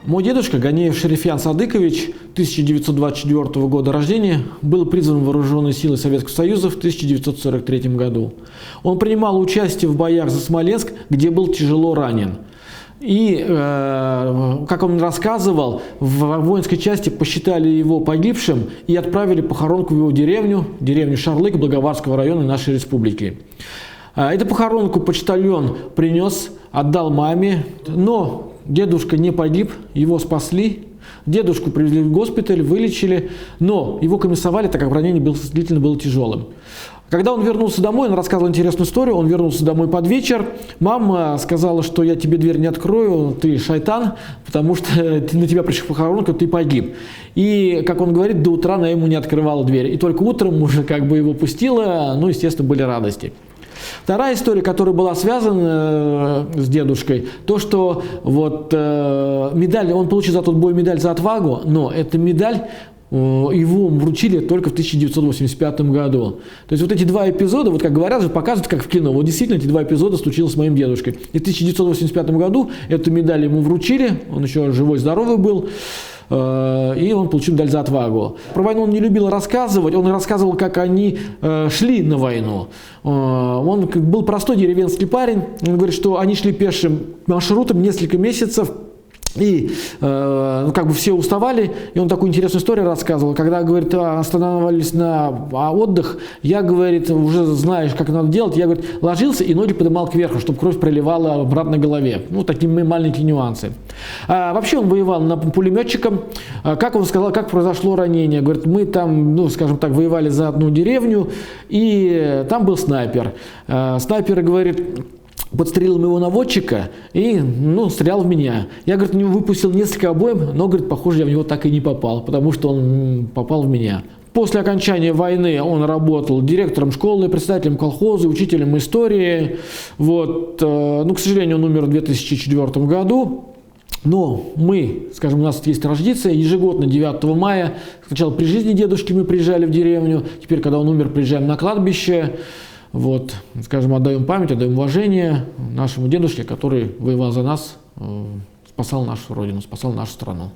Мой дедушка, Ганеев Шерифьян Садыкович, 1924 года рождения, был призван в вооруженные силы Советского Союза в 1943 году. Он принимал участие в боях за Смоленск, где был тяжело ранен. И, как он рассказывал, в воинской части посчитали его погибшим и отправили похоронку в его деревню Шарлык Благоварского района нашей республики. Эту похоронку почтальон принес, отдал маме, но дедушка не погиб, его спасли. Дедушку привезли в госпиталь, вылечили, но его комиссовали, так как ранение действительно было тяжелым. Когда он вернулся домой, он рассказывал интересную историю, он вернулся домой под вечер, мама сказала, что я тебе дверь не открою, ты шайтан, потому что на тебя пришла похоронка, ты погиб. И, как он говорит, до утра она ему не открывала дверь, и только утром уже как бы его пустила, ну, естественно, были радости. Вторая история, которая была связана с дедушкой, то, что вот медаль, он получил за тот бой медаль за отвагу, но эта медаль его вручили только в 1985 году. То есть вот эти два эпизода, вот как говорят, показывают, как в кино. Вот действительно эти два эпизода случилось с моим дедушкой. И в 1985 году эту медаль ему вручили, он еще живой, здоровый был. И он получил медаль за отвагу. Про войну он не любил рассказывать, он рассказывал, как они шли на войну. Он был простой деревенский парень, он говорит, что они шли пешим маршрутом несколько месяцев, и как бы все уставали, и он такую интересную историю рассказывал, когда, говорит, останавливались на отдых, я, говорит, уже знаешь, как надо делать, я, говорит, ложился и ноги поднимал кверху, чтобы кровь проливала обратно к голове. Ну, такие маленькие нюансы. Вообще он воевал пулеметчиком. Как он сказал, как произошло ранение? Говорит, мы там, ну, скажем так, воевали за одну деревню, и там был снайпер. Снайпер, говорит, подстрелил моего наводчика и, ну, стрелял в меня. Я, говорит, у него выпустил несколько обоим, но, говорит, похоже, я в него так и не попал, потому что он попал в меня. После окончания войны он работал директором школы, председателем колхоза, учителем истории. Вот. Ну, к сожалению, он умер в 2004 году. Но мы, скажем, у нас есть традиция, ежегодно 9 мая, сначала при жизни дедушки мы приезжали в деревню, теперь, когда он умер, приезжаем на кладбище. Вот, скажем, отдаем память, отдаем уважение нашему дедушке, который воевал за нас, спасал нашу родину, спасал нашу страну.